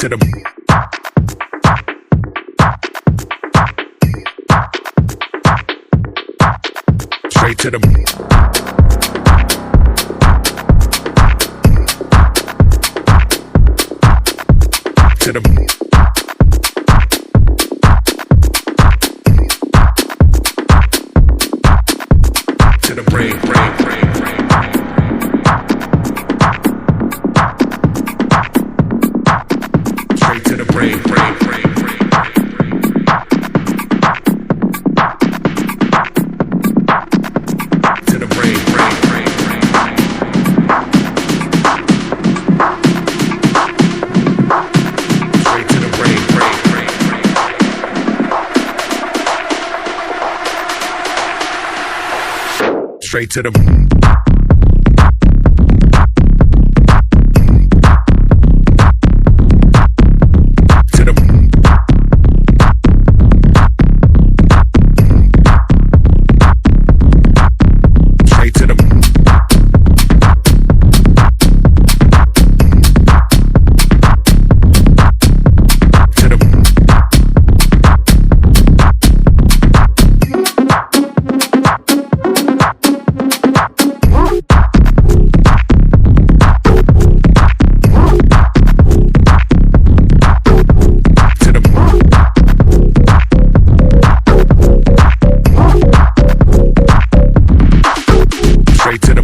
to the straight to the to the to the brain, brain, brain, brain. Straight to the brain, brain, brain, brain. To the brain, brain, brain, brain. Straight to the brain, brain, brain, brain. Straight to the straight to the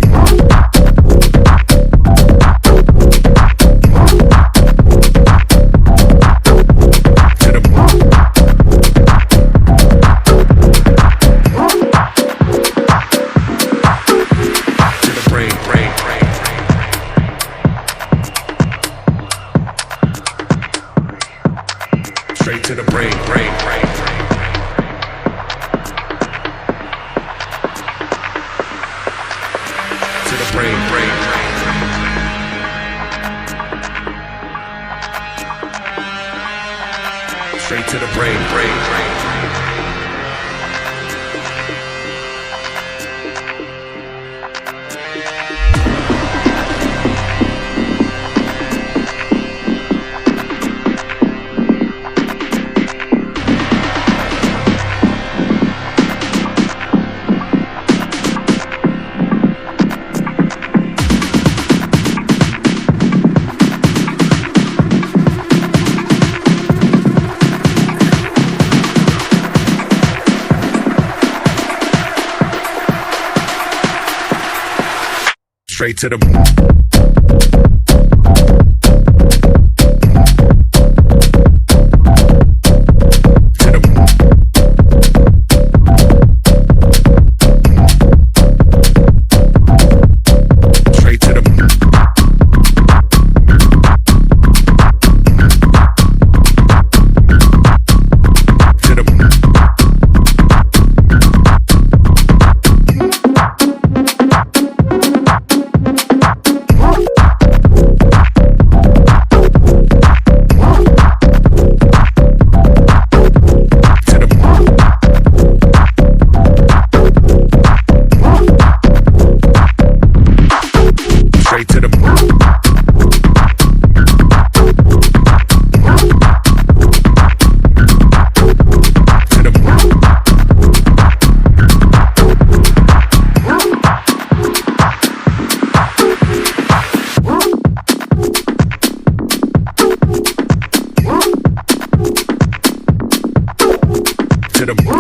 brain, brain, brain, brain. To the brain, brain, brain, brain. Straight to the brain, brain, brain, brain. Straight to the to the